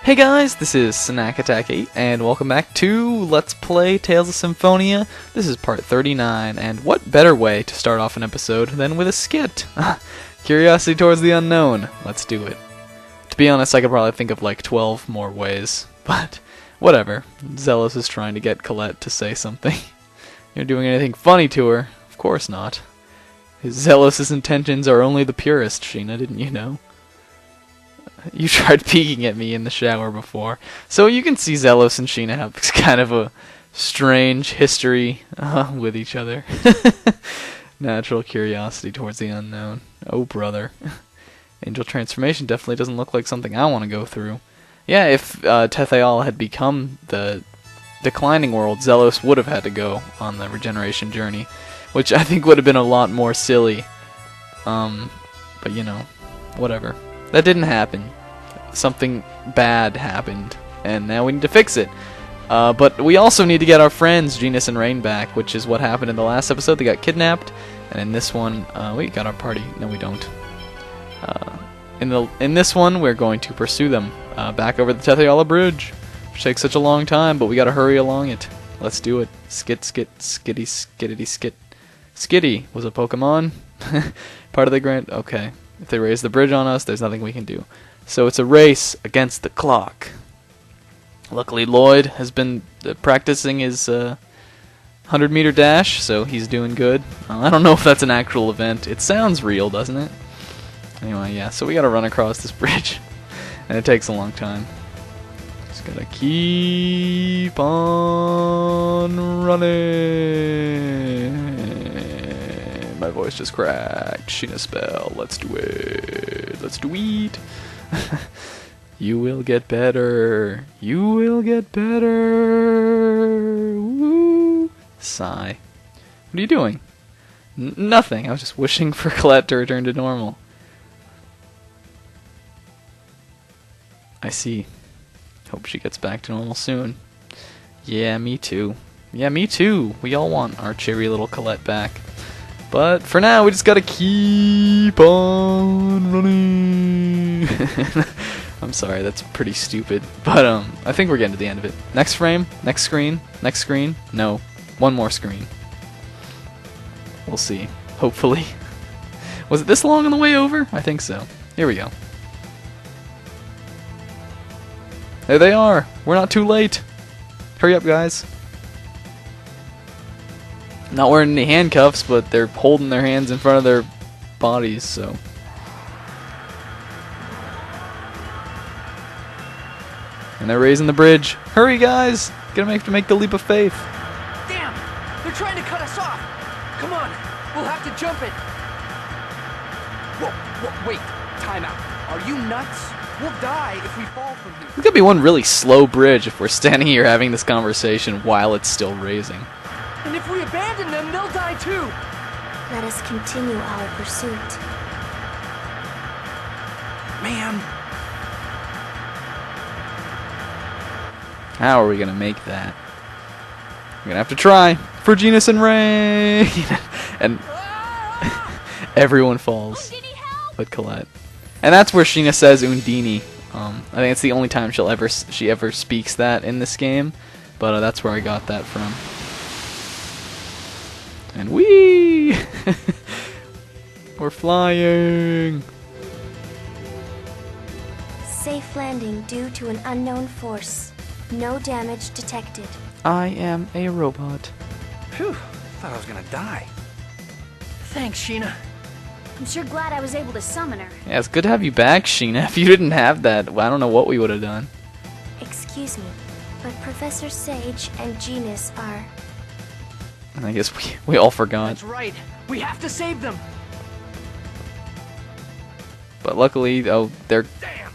Hey guys, this is Snack Attack 8, and welcome back to Let's Play Tales of Symphonia. This is part 39, and what better way to start off an episode than with a skit? Curiosity towards the unknown. Let's do it. To be honest, I could probably think of like 12 more ways, but whatever. Zelos is trying to get Colette to say something. You're doing anything funny to her? Of course not. Zelos' intentions are only the purest, Sheena, didn't you know? You tried peeking at me in the shower before. So you can see Zelos and Sheena have kind of a strange history with each other. Natural curiosity towards the unknown. Oh, brother. Angel transformation definitely doesn't look like something I want to go through. Yeah, if Tethe'alla had become the declining world, Zelos would have had to go on the regeneration journey, which I think would have been a lot more silly. But you know, whatever. That didn't happen. Something bad happened, and now we need to fix it. But we also need to get our friends Genis and Raine back, which is what happened in the last episode. They got kidnapped, and in this one, we got our party. No, we don't. In this one, we're going to pursue them back over the Tethe'alla bridge, which takes such a long time, but we gotta hurry along it. Let's do it. Skit, skitty, skittity, skit. Skitty was a Pokemon. Part of the grand... Okay. If they raise the bridge on us, there's nothing we can do. So it's a race against the clock. Luckily, Lloyd has been practicing his 100-meter dash, so he's doing good. I don't know if that's an actual event. It sounds real, doesn't it? Anyway, yeah, so we gotta run across this bridge. And it takes a long time. Just gotta keep on running. My voice just cracked. Sheena spell. Let's do it. Let's do it. You will get better. You will get better. Woo. Sigh. What are you doing? Nothing. I was just wishing for Colette to return to normal. I see. Hope she gets back to normal soon. Yeah, me too. Yeah, me too. We all want our cheery little Colette back. But for now, we just gotta keep on running. I'm sorry, that's pretty stupid. But I think we're getting to the end of it. Next frame, next screen, next screen. No, one more screen. We'll see. Hopefully. Was it this long on the way over? I think so. Here we go. There they are. We're not too late. Hurry up, guys. Not wearing any handcuffs, but they're holding their hands in front of their bodies, so. And they're raising the bridge. Hurry, guys! Gonna have to make the leap of faith. Damn! They're trying to cut us off! Come on! We'll have to jump it! Whoa, wait! Time out. Are you nuts? We'll die if we fall from here. It's gonna be one really slow bridge if we're standing here having this conversation while it's still raising. And if we abandon them, they'll die too! Let us continue our pursuit. Man! How are we gonna make that? We're gonna have to try for Genis and Raine! And everyone falls but Colette. And that's where Sheena says Undini. I think it's the only time she ever speaks that in this game, but that's where I got that from. And whee! We're flying! Safe landing due to an unknown force. No damage detected. I am a robot. Phew, thought I was gonna die. Thanks, Sheena. I'm sure glad I was able to summon her. Yeah, it's good to have you back, Sheena. If you didn't have that, well, I don't know what we would have done. Excuse me, but Professor Sage and Genis are... I guess we all forgot. That's right. We have to save them. But luckily, oh, they're Damn!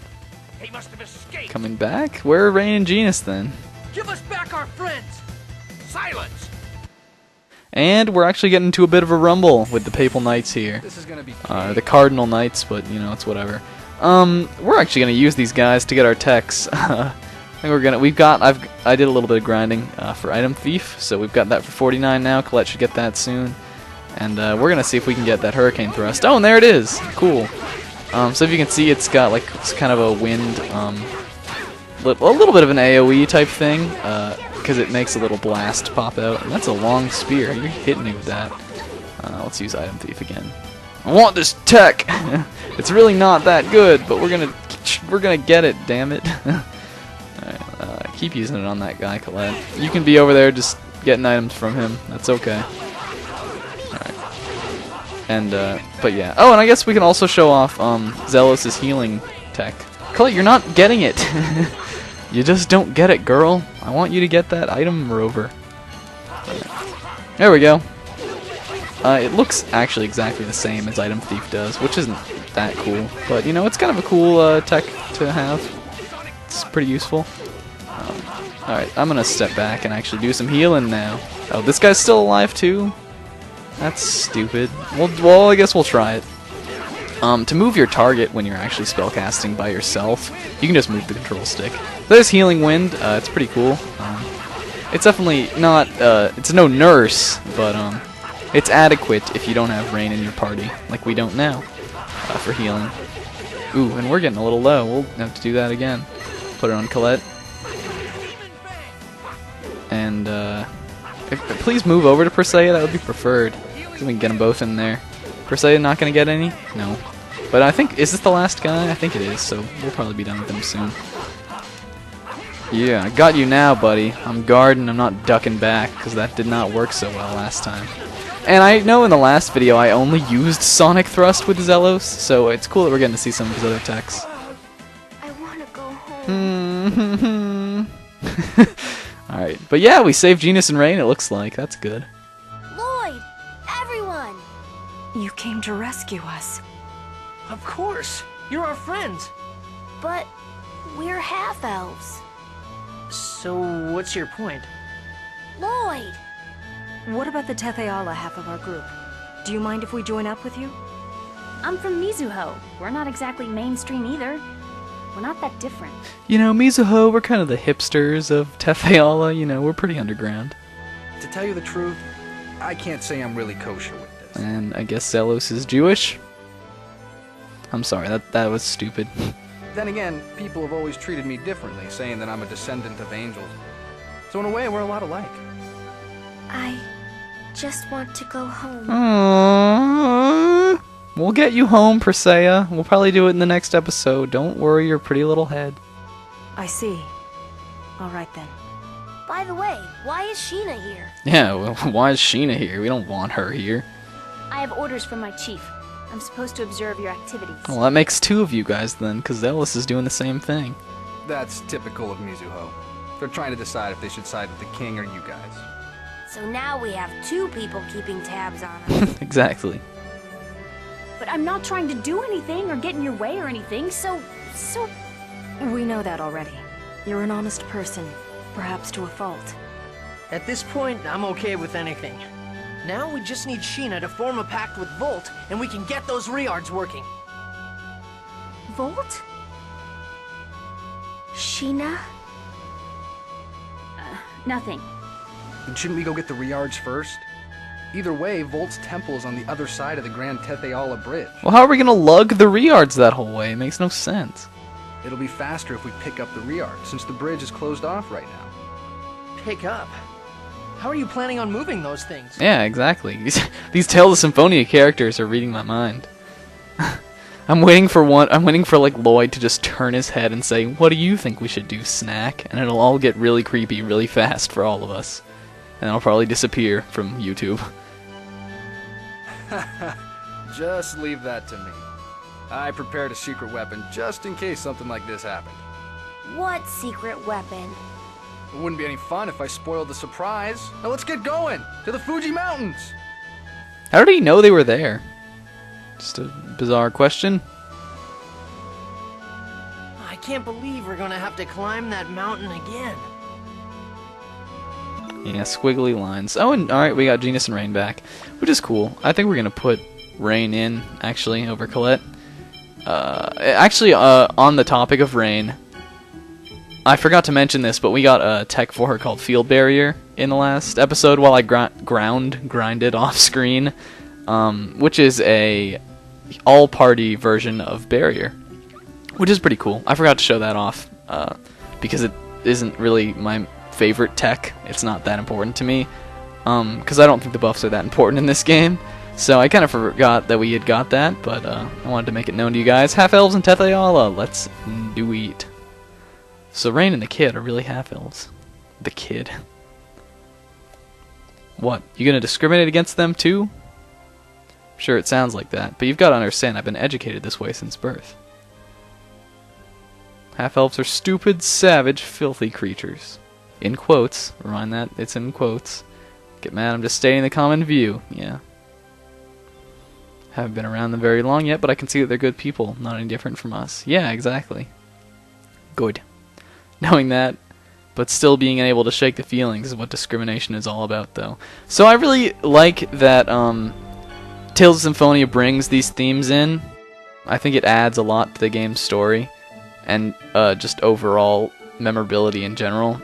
They must have escaped. coming back? Where are Raine and Genis then? Give us back our friends. Silence. And we're actually getting into a bit of a rumble with the papal knights here. This is gonna be The Cardinal Nights, but you know, it's whatever. We're actually gonna use these guys to get our techs. I think we're gonna. I did a little bit of grinding for item thief, so we've got that for 49 now. Colette should get that soon, and we're gonna see if we can get that hurricane thrust. Oh, and there it is. Cool. So if you can see, it's got like it's kind of a wind little bit of an AoE type thing, because it makes a little blast pop out. And that's a long spear. You're hitting me with that. Let's use Item Thief again. I want this tech. It's really not that good, but we're gonna get it. Damn it! Alright, keep using it on that guy, Colette. You can be over there just getting items from him. That's okay. Alright. And but yeah. Oh, and I guess we can also show off Zelos' healing tech. Colette, you're not getting it. You just don't get it, girl. I want you to get that item rover. Right. There we go. It looks actually exactly the same as Item Thief does, which isn't that cool. But, you know, it's kind of a cool tech to have. It's pretty useful. Alright, I'm gonna step back and actually do some healing now. Oh, this guy's still alive too? That's stupid. Well, I guess we'll try it. To move your target when you're actually spellcasting by yourself, you can just move the control stick. There's Healing Wind. It's pretty cool. It's definitely not, it's no nurse, but it's adequate if you don't have Raine in your party, like we don't now, for healing. Ooh, and we're getting a little low. We'll have to do that again. Put it on Colette. And, please move over to Persea, that would be preferred. So we can get them both in there. Persea not gonna get any? No. But I think, is this the last guy? I think it is, so we'll probably be done with him soon. Yeah, I got you now, buddy. I'm guarding, I'm not ducking back, because that did not work so well last time. And I know in the last video I only used Sonic Thrust with Zelos, so it's cool that we're getting to see some of his other techs. I want to go home. Alright, but yeah, we saved Genis and Raine, it looks like. That's good. Lloyd! Everyone! You came to rescue us. Of course. You're our friends. But we're half-elves. So, what's your point? Lloyd! What about the Tethe'alla half of our group? Do you mind if we join up with you? I'm from Mizuho. We're not exactly mainstream either. We're not that different. You know, Mizuho, we're kind of the hipsters of Tethe'alla, you know, we're pretty underground. To tell you the truth, I can't say I'm really kosher with this. And I guess Zelos is Jewish? I'm sorry, that was stupid. Then again, people have always treated me differently, saying that I'm a descendant of angels. So in a way, we're a lot alike. I just want to go home. Aww. We'll get you home, Persea. We'll probably do it in the next episode. Don't worry your pretty little head. I see. Alright then. By the way, why is Sheena here? Yeah, well, why is Sheena here? We don't want her here. I have orders from my chief. I'm supposed to observe your activities. Well, that makes two of you guys then, because Zelos is doing the same thing. That's typical of Mizuho. They're trying to decide if they should side with the king or you guys. So now we have two people keeping tabs on us. Exactly. But I'm not trying to do anything or get in your way or anything, so... We know that already. You're an honest person, perhaps to a fault. At this point, I'm okay with anything. Now we just need Sheena to form a pact with Volt, and we can get those Riards working. Volt? Sheena? Nothing. Then shouldn't we go get the Riards first? Either way, Volt's temple is on the other side of the Grand Tethe'alla Bridge. Well, how are we gonna lug the Riards that whole way? It makes no sense. It'll be faster if we pick up the Riards, since the bridge is closed off right now. Pick up? How are you planning on moving those things? Yeah, exactly. These Tales of Symphonia characters are reading my mind. I'm waiting for like Lloyd to just turn his head and say, "What do you think we should do, Snack?" And it'll all get really creepy really fast for all of us. And I'll probably disappear from YouTube. Just leave that to me. I prepared a secret weapon just in case something like this happened. What secret weapon? It wouldn't be any fun if I spoiled the surprise. Now let's get going! To the Fuji Mountains! How did he know they were there? Just a bizarre question. I can't believe we're gonna have to climb that mountain again. Yeah, squiggly lines. Oh, and alright, we got Genis and Raine back, which is cool. I think we're gonna put Raine in, actually, over Colette. On the topic of Raine, I forgot to mention this, but we got a tech for her called Field Barrier in the last episode while I grinded off screen, which is a all-party version of Barrier, which is pretty cool. I forgot to show that off. because it isn't really my favorite tech. It's not that important to me, because I don't think the buffs are that important in this game. So I kind of forgot that we had got that, but I wanted to make it known to you guys. Half-elves and Tethe'alla, let's do it. So Raine and the kid are really half-elves. The kid. What? You gonna discriminate against them too? Sure, it sounds like that, but you've got to understand I've been educated this way since birth. Half-elves are stupid, savage, filthy creatures. In quotes. Remind that it's in quotes. Get mad, I'm just stating the common view. Yeah. Haven't been around them very long yet, but I can see that they're good people, not any different from us. Yeah, exactly. Good. Knowing that, but still being able to shake the feelings is what discrimination is all about, though. So I really like that Tales of Symphonia brings these themes in. I think it adds a lot to the game's story, and just overall memorability in general.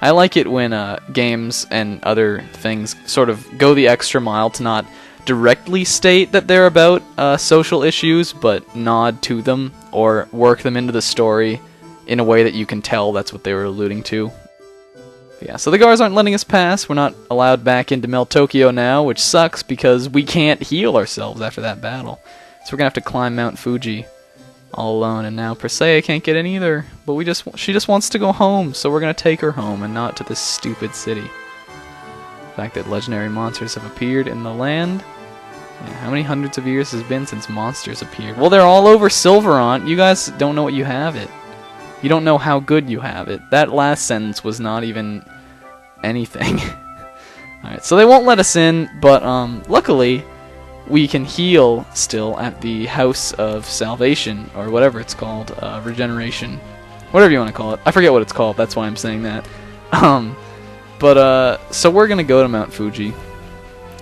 I like it when games and other things sort of go the extra mile to not directly state that they're about social issues, but nod to them or work them into the story in a way that you can tell that's what they were alluding to. Yeah, so the guards aren't letting us pass. We're not allowed back into Mel Tokyo now, which sucks because we can't heal ourselves after that battle. So we're gonna have to climb Mount Fuji all alone, and now Persea can't get in either. But she just wants to go home, so we're gonna take her home and not to this stupid city. The fact that legendary monsters have appeared in the land. Yeah, how many hundreds of years has it been since monsters appeared? Well, they're all over Sylvarant. You guys don't know what you have it. You don't know how good you have it. That last sentence was not even anything. Alright, so they won't let us in, but luckily we can heal still at the House of Salvation, or whatever it's called, regeneration. Whatever you want to call it. I forget what it's called, that's why I'm saying that. So we're going to go to Mount Fuji,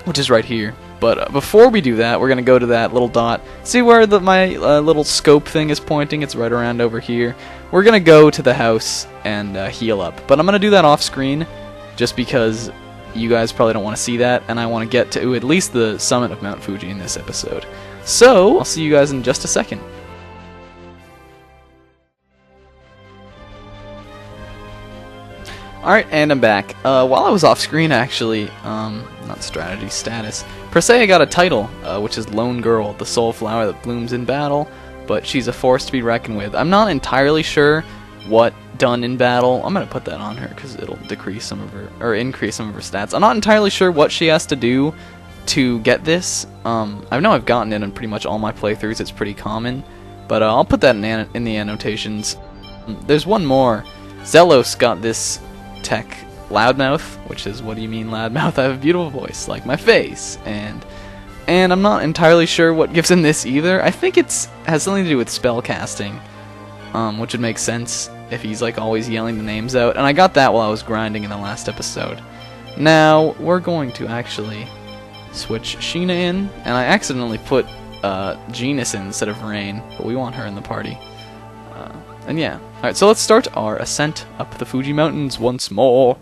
which is right here. But before we do that, we're going to go to that little dot. See where my little scope thing is pointing? It's right around over here. We're going to go to the house and heal up. But I'm going to do that off screen, just because you guys probably don't want to see that, and I want to get to at least the summit of Mount Fuji in this episode. So, I'll see you guys in just a second. Alright, and I'm back. While I was off screen, actually, not strategy, status, Persea got a title, which is Lone Girl, the soul flower that blooms in battle, but she's a force to be reckoned with. I'm not entirely sure what done in battle. I'm going to put that on her because it'll decrease some of her, or increase some of her stats. I'm not entirely sure what she has to do to get this. I know I've gotten it in pretty much all my playthroughs. It's pretty common, but I'll put that in the annotations. There's one more. Zelos got this tech, Loudmouth, which is, what do you mean loudmouth? I have a beautiful voice, like my face, and I'm not entirely sure what gives him this either. I think has something to do with spell casting, which would make sense if he's like always yelling the names out, and I got that while I was grinding in the last episode. Now, we're going to actually switch Sheena in, and I accidentally put Genis in instead of Raine, but we want her in the party. And yeah. Alright, so let's start our ascent up the Fuji Mountains once more.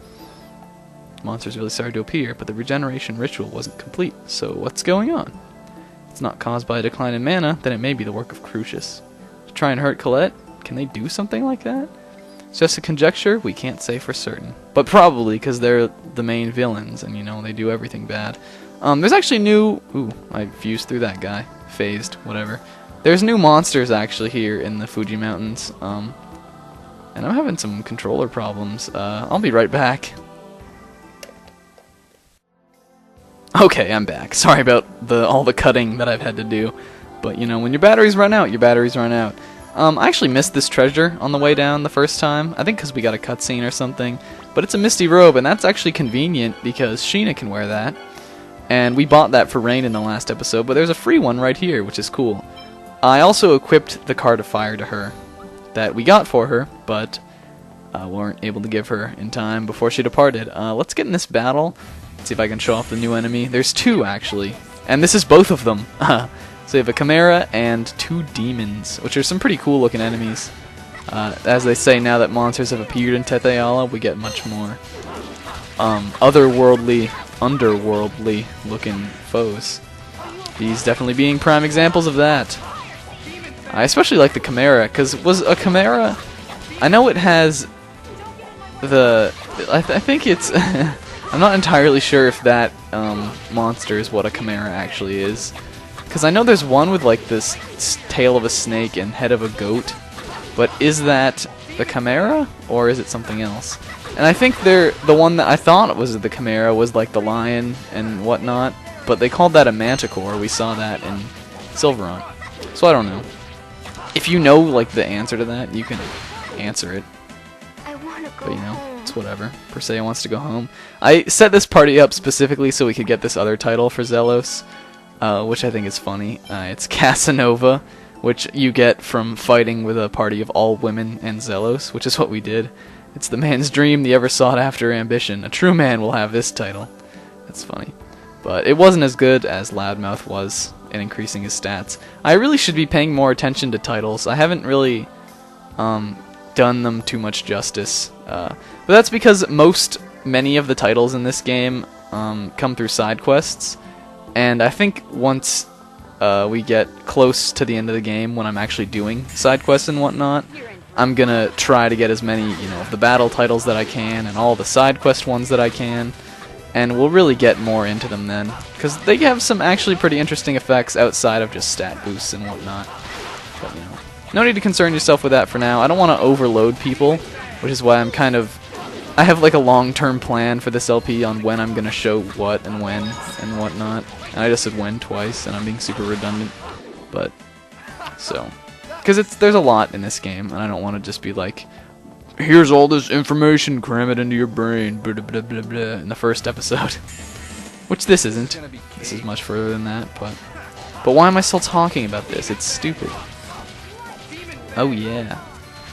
Monsters really started to appear, but the regeneration ritual wasn't complete, so what's going on? If it's not caused by a decline in mana, then it may be the work of Cruxis. To try and hurt Colette? Can they do something like that? It's just a conjecture, we can't say for certain. But probably, because they're the main villains, and you know, they do everything bad. There's actually new... Ooh, I fused through that guy. Phased, whatever. There's new monsters actually here in the Fuji Mountains, and I'm having some controller problems. I'll be right back. Okay, I'm back. Sorry about all the cutting that I've had to do, but you know, when your batteries run out, your batteries run out. I actually missed this treasure on the way down the first time, I think because we got a cutscene or something, but it's a misty robe, and that's actually convenient because Sheena can wear that, and we bought that for Raine in the last episode, but there's a free one right here, which is cool. I also equipped the Card of Fire to her that we got for her, but weren't able to give her in time before she departed. Let's get in this battle, see if I can show off the new enemy. There's two, actually, and this is both of them. So you have a Chimera and two Demons, which are some pretty cool looking enemies. As they say, now that monsters have appeared in Tethe'alla, we get much more otherworldly, underworldly looking foes. These definitely being prime examples of that. I especially like the Chimera, because was a Chimera I know it has the... I think it's... I'm not entirely sure if that monster is what a chimera actually is. Because I know there's one with like this tail of a snake and head of a goat. But is that the chimera? Or is it something else? And I think the one that I thought was the chimera was like the lion and whatnot. But they called that a manticore. We saw that in Sylvarant. So I don't know. If you know like the answer to that, you can answer it. I want to go But you know, home. it's whatever. Persea wants to go home. I set this party up specifically so we could get this other title for Zelos, which I think is funny. It's Casanova, which you get from fighting with a party of all women and Zelos, which is what we did. It's the man's dream, the ever sought after ambition. A true man will have this title. That's funny. But it wasn't as good as Loudmouth was in increasing his stats. I really should be paying more attention to titles. I haven't really done them too much justice. But that's because many of the titles in this game come through side quests. And I think once we get close to the end of the game, when I'm actually doing side quests and whatnot, I'm gonna try to get as many, of the battle titles that I can, and all the side quest ones that I can. And we'll really get more into them then, because they have some actually pretty interesting effects outside of just stat boosts and whatnot. But, no need to concern yourself with that for now. I don't want to overload people, which is why I have like a long-term plan for this LP on when I'm going to show what and when and whatnot. And I just said when twice, and I'm being super redundant. But, so, because there's a lot in this game, and I don't want to just be like, here's all this information, cram it into your brain, blah, blah, blah, blah, in the first episode. Which this isn't. This is much further than that, but why am I still talking about this? It's stupid. Oh yeah.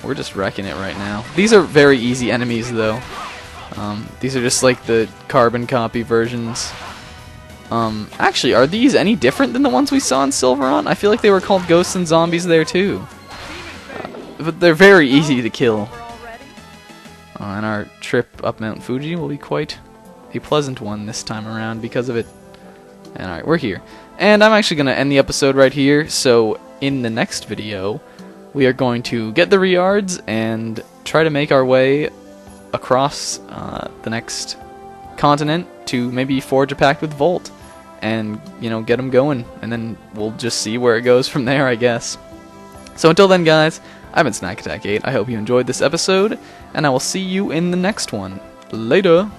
We're just wrecking it right now. These are very easy enemies, though. These are just like the carbon copy versions. Actually, are these any different than the ones we saw in Sylvarant? I feel like they were called ghosts and zombies there, too. But they're very easy to kill. And our trip up Mount Fuji will be quite a pleasant one this time around because of it. And alright, we're here. And I'm actually going to end the episode right here, so in the next video, we are going to get the Riards and try to make our way across the next continent to maybe forge a pact with Volt. And, get them going. And then we'll just see where it goes from there, I guess. So until then, guys, I've been Snack Attack 8. I hope you enjoyed this episode, and I will see you in the next one. Later!